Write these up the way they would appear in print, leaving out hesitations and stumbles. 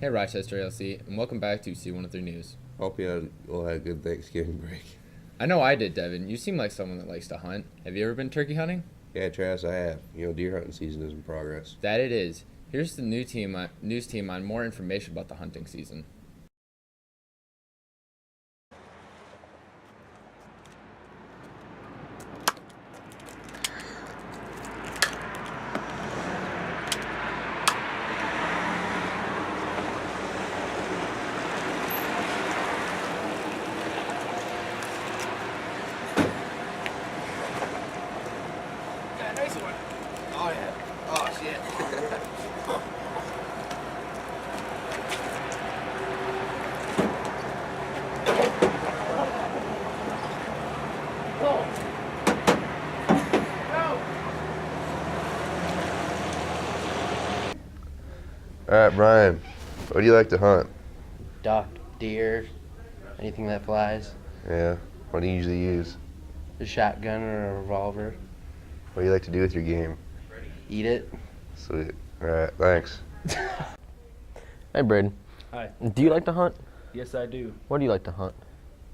Hey Rochester ALC, and welcome back to C103 News. Hope you all had a good Thanksgiving break. I know I did, Devin. You seem like someone that likes to hunt. Have you ever been turkey hunting? Yeah, Travis, I have. Deer hunting season is in progress. That it is. Here's the news team on more information about the hunting season. Nice one. Oh, yeah. Oh, shit. Whoa. Alright, Brian, what do you like to hunt? Duck, deer, anything that flies. Yeah, what do you usually use? A shotgun or a revolver. What do you like to do with your game? Eat it. Sweet. Alright, thanks. Hey, Braden. Hi. Do you like to hunt? Yes, I do. What do you like to hunt?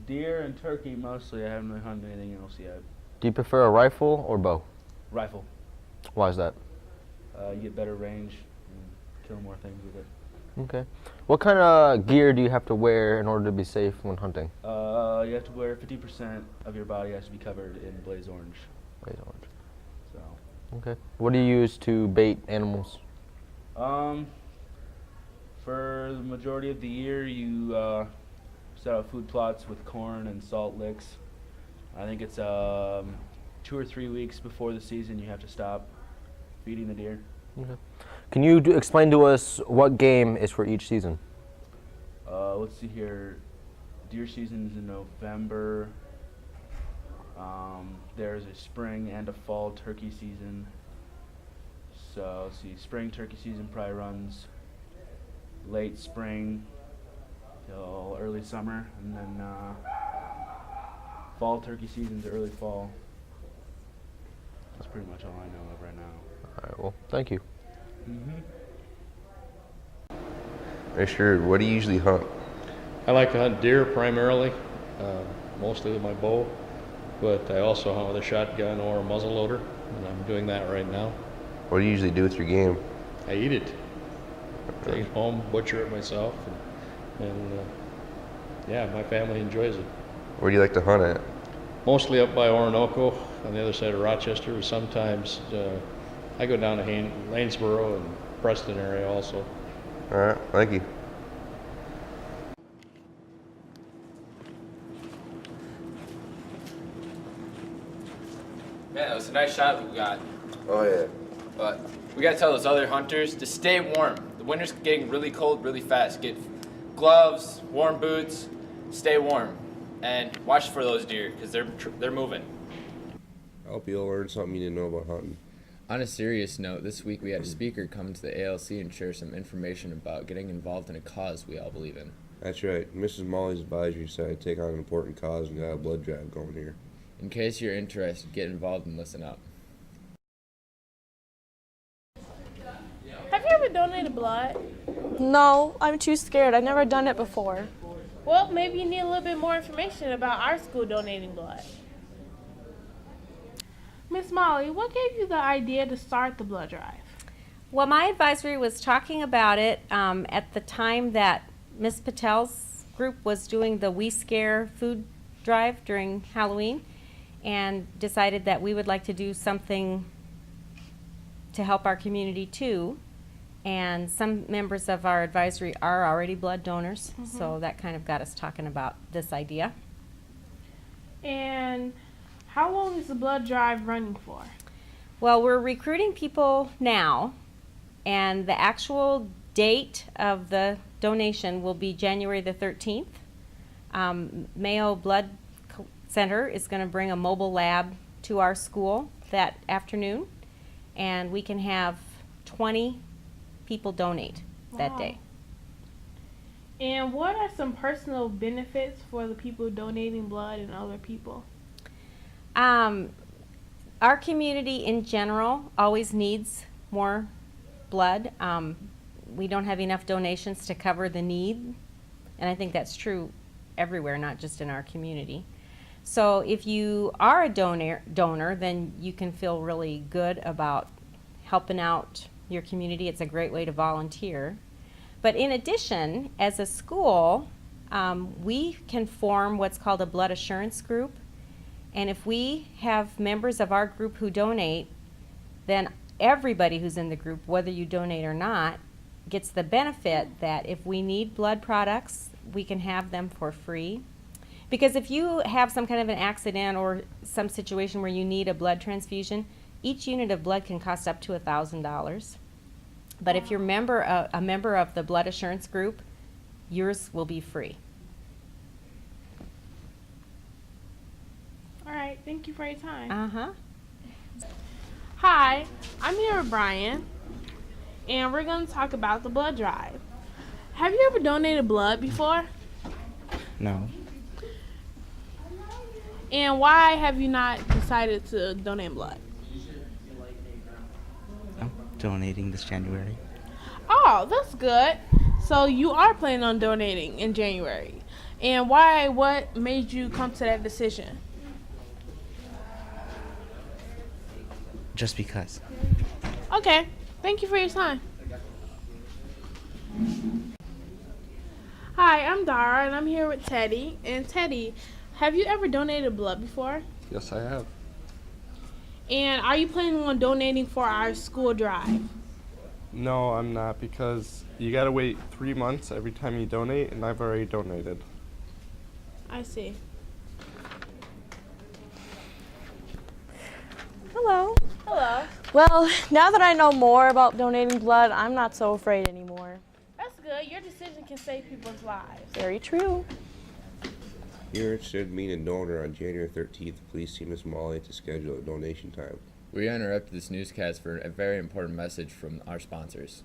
Deer and turkey mostly. I haven't really hunted anything else yet. Do you prefer a rifle or bow? Rifle. Why is that? You get better range and kill more things with it. Okay. What kind of gear do you have to wear in order to be safe when hunting? You have to wear 50% of your body has to be covered in blaze orange. Blaze orange. So, Okay. What do you use to bait animals? for the majority of the year, you set out food plots with corn and salt licks. I think it's 2 or 3 weeks before the season you have to stop feeding the deer. Okay. Can you explain to us what game is for each season? Let's see here. Deer season is in November. There's a spring and a fall turkey season. So let's see, spring turkey season probably runs late spring till early summer, and then fall turkey season's early fall. That's pretty much all I know of right now. All right, well, thank you. Richard, what do you usually hunt? I like to hunt deer primarily, mostly with my bow, but I also hunt with a shotgun or a muzzleloader, and I'm doing that right now. What do you usually do with your game? I eat it, take it home, butcher it myself, and yeah, my family enjoys it. Where do you like to hunt at? Mostly up by Orinoco on the other side of Rochester. Sometimes I go down to Lanesboro and Preston area also. Alright, thank you. Man, that was a nice shot we got. Oh yeah. But we gotta tell those other hunters to stay warm. The winter's getting really cold really fast. Get gloves, warm boots, stay warm, and watch for those deer because they're moving. I hope you all learned something you didn't know about hunting. On a serious note, this week we had a speaker come to the ALC and share some information about getting involved in a cause we all believe in. That's right. Mrs. Molly's advisory decided to take on an important cause and got a blood drive going here. In case you're interested, get involved and listen up. Have you ever donated blood? No, I'm too scared. I've never done it before. Well, maybe you need a little bit more information about our school donating blood. Miss Molly, what gave you the idea to start the blood drive? Well, my advisory was talking about it at the time that Miss Patel's group was doing the We Scare food drive during Halloween, and decided that we would like to do something to help our community too. And some members of our advisory are already blood donors, so that kind of got us talking about this idea. And how long is the blood drive running for? Well, we're recruiting people now, and the actual date of the donation will be January the 13th. Mayo Blood Center is going to bring a mobile lab to our school that afternoon, and we can have 20 people donate that day. And what are some personal benefits for the people donating blood and other people? Our community in general always needs more blood. we don't have enough donations to cover the need. And I think that's true everywhere, not just in our community. So if you are a donor, then you can feel really good about helping out your community. It's a great way to volunteer. But in addition, as a school, we can form what's called a blood assurance group. And if we have members of our group who donate, then everybody who's in the group, whether you donate or not, gets the benefit that if we need blood products, we can have them for free. Because if you have some kind of an accident or some situation where you need a blood transfusion, each unit of blood can cost up to $1,000. But if you're a member of the blood assurance group, yours will be free. All right, thank you for your time. Uh-huh. Hi, I'm here with Brian, and we're going to talk about the blood drive. Have you ever donated blood before? No. And why have you not decided to donate blood? I'm donating this January. Oh, that's good. So you are planning on donating in January. And why? What made you come to that decision? Just because. Okay, thank you for your time. Hi, I'm Dara, and I'm here with Teddy. And Teddy, have you ever donated blood before? Yes, I have. And are you planning on donating for our school drive? No, I'm not, because you gotta wait 3 months every time you donate, and I've already donated. I see. Hello. Hello. Well, now that I know more about donating blood, I'm not so afraid anymore. That's good. Your decision can save people's lives. Very true. You're interested in meeting a donor on January 13th. Please see Ms. Molly to schedule a donation time. We interrupted this newscast for a very important message from our sponsors.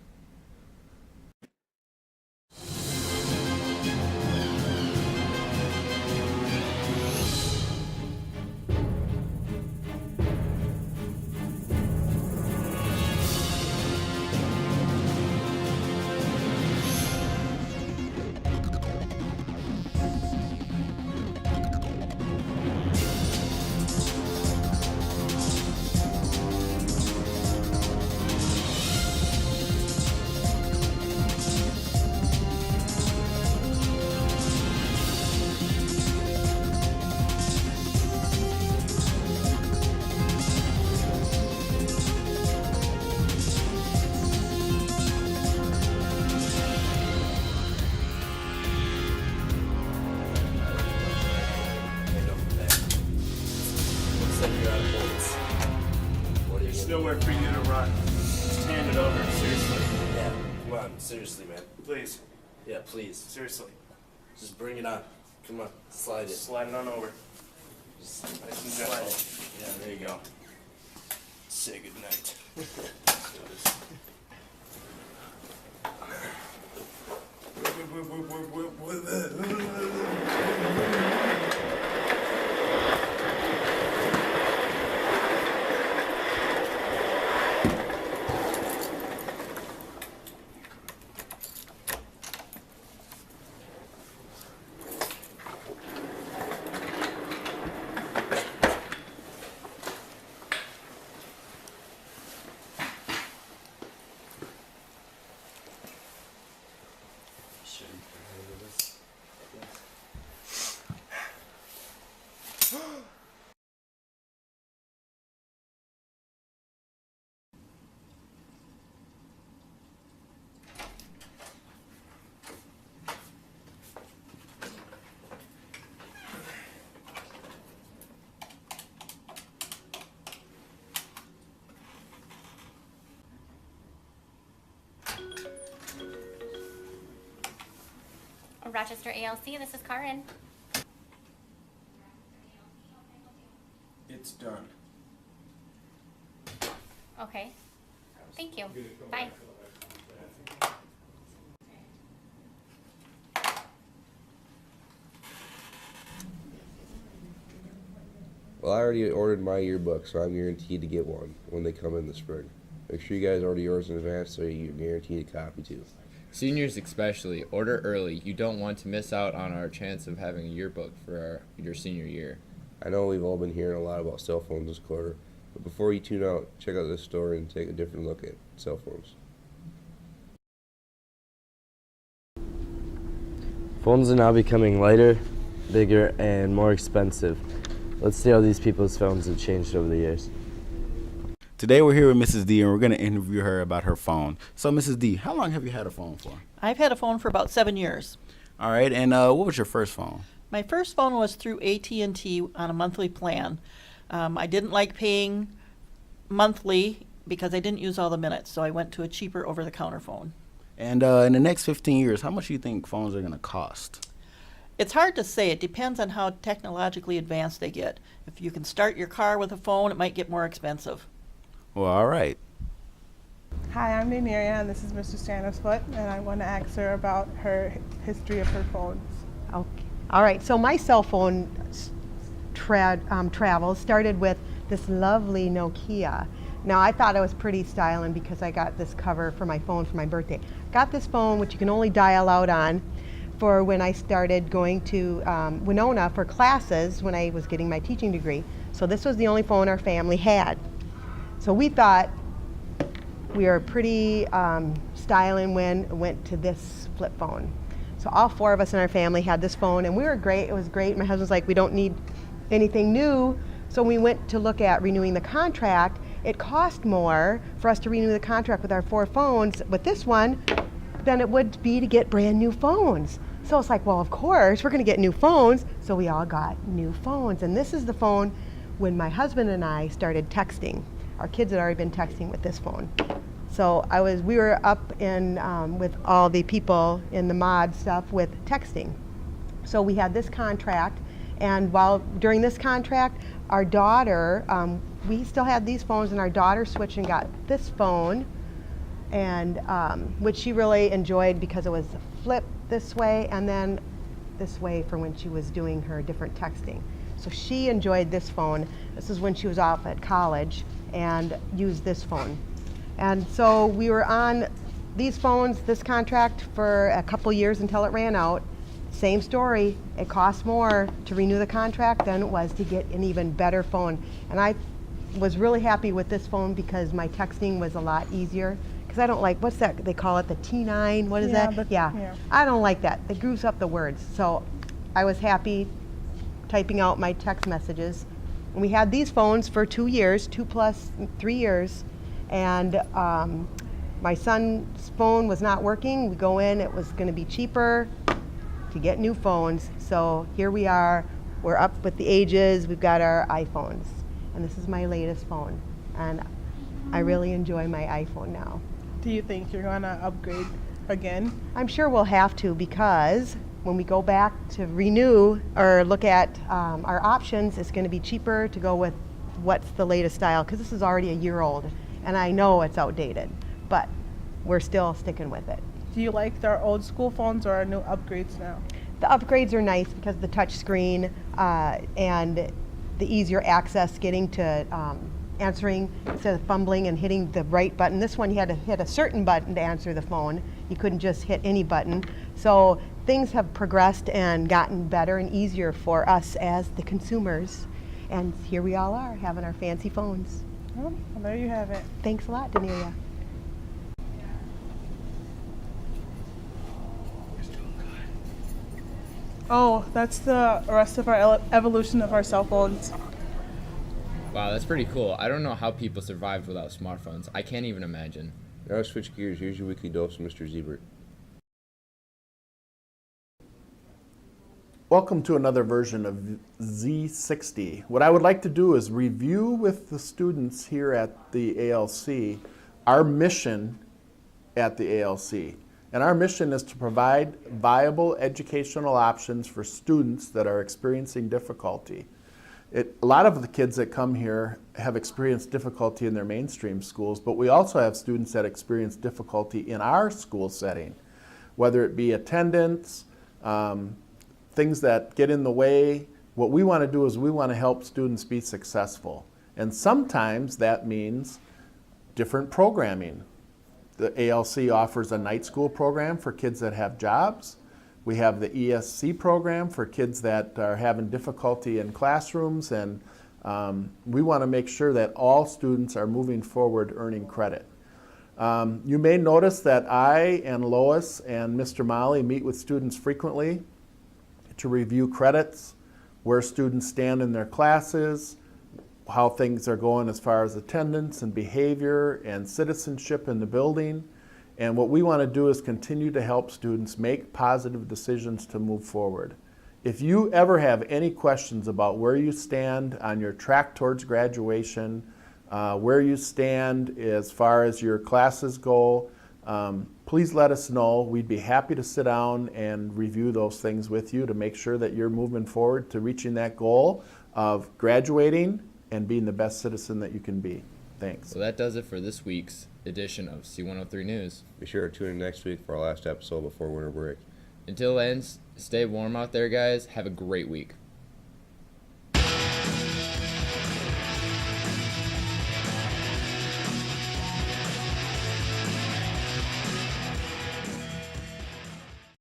There's nowhere for you to run. Just hand it over, seriously. Yeah, come on, seriously, man. Please. Yeah, please. Seriously. Just bring it on. Come on, slide it. Slide it on over. Just Nice and gentle. Yeah, there you go. Say goodnight. Rochester ALC, this is Karin. It's done. Okay. Thank you. Bye. Well, I already ordered my yearbook, so I'm guaranteed to get one when they come in the spring. Make sure you guys order yours in advance so you're guaranteed a copy too. Seniors especially, order early. You don't want to miss out on our chance of having a yearbook for your senior year. I know we've all been hearing a lot about cell phones this quarter, but before you tune out, check out this story and take a different look at cell phones. Phones are now becoming lighter, bigger, and more expensive. Let's see how these people's phones have changed over the years. Today we're here with Mrs. D, and we're going to interview her about her phone. So, Mrs. D, how long have you had a phone for? I've had a phone for about 7 years. All right, and what was your first phone? My first phone was through AT&T on a monthly plan. I didn't like paying monthly because I didn't use all the minutes, so I went to a cheaper over-the-counter phone. And in the next 15 years, how much do you think phones are going to cost? It's hard to say. It depends on how technologically advanced they get. If you can start your car with a phone, it might get more expensive. Well, all right. Hi, I'm Namiria, and this is Mr. Stannisfoot, and I want to ask her about her history of her phones. Okay. All right, so my cell phone travel started with this lovely Nokia. Now, I thought I was pretty styling because I got this cover for my phone for my birthday. Got this phone, which you can only dial out on, for when I started going to Winona for classes when I was getting my teaching degree. So this was the only phone our family had. So we thought we were pretty styling when it went to this flip phone. So all 4 of us in our family had this phone, and we were great. It was great. My husband's like, we don't need anything new. So we went to look at renewing the contract. It cost more for us to renew the contract with our 4 phones with this one than it would be to get brand new phones. So it's like, well, of course, we're going to get new phones. So we all got new phones. And this is the phone when my husband and I started texting. Our kids had already been texting with this phone. So we were up in with all the people in the mod stuff with texting. So we had this contract, and during this contract, our daughter, we still had these phones, and our daughter switched and got this phone, and which she really enjoyed because it was flip this way and then this way for when she was doing her different texting. So she enjoyed this phone. This is when she was off at college and used this phone. And so we were on these phones, this contract, for a couple years until it ran out. Same story. It cost more to renew the contract than it was to get an even better phone. And I was really happy with this phone because my texting was a lot easier. Because I don't like, what's that, they call it the T9, what is that? Yeah, I don't like that. It grooves up the words. So I was happy typing out my text messages. And we had these phones for 2 years, 2 plus 3 years. And my son's phone was not working. We go in, it was going to be cheaper to get new phones. So here we are. We're up with the ages. We've got our iPhones. And this is my latest phone. And I really enjoy my iPhone now. Do you think you're going to upgrade again? I'm sure we'll have to, because when we go back to renew or look at our options, it's going to be cheaper to go with what's the latest style, because this is already a year old. And I know it's outdated, but we're still sticking with it. Do you like our old school phones or our new upgrades now? The upgrades are nice because of the touch screen and the easier access getting to answering instead of fumbling and hitting the right button. This one you had to hit a certain button to answer the phone. You couldn't just hit any button. So things have progressed and gotten better and easier for us as the consumers. And here we all are having our fancy phones. Well, there you have it. Thanks a lot, Danelia. Oh, that's the rest of our evolution of our cell phones. Wow, that's pretty cool. I don't know how people survived without smartphones. I can't even imagine. Now let's switch gears. Here's your weekly dose of Mr. Ziebert. Welcome to another version of Z60. What I would like to do is review with the students here at the ALC our mission at the ALC. And our mission is to provide viable educational options for students that are experiencing difficulty. A lot of the kids that come here have experienced difficulty in their mainstream schools, but we also have students that experience difficulty in our school setting, whether it be attendance, things that get in the way. What we want to do is we want to help students be successful. And sometimes that means different programming. The ALC offers a night school program for kids that have jobs. We have the ESC program for kids that are having difficulty in classrooms, and we want to make sure that all students are moving forward earning credit. You may notice that I and Lois and Mr. Molly meet with students frequently to review credits, where students stand in their classes, how things are going as far as attendance and behavior and citizenship in the building. And what we want to do is continue to help students make positive decisions to move forward. If you ever have any questions about where you stand on your track towards graduation, where you stand as far as your classes go, please let us know. We'd be happy to sit down and review those things with you to make sure that you're moving forward to reaching that goal of graduating and being the best citizen that you can be. Thanks. So that does it for this week's edition of C103 News. Be sure to tune in next week for our last episode before winter break. Until then, stay warm out there, guys. Have a great week.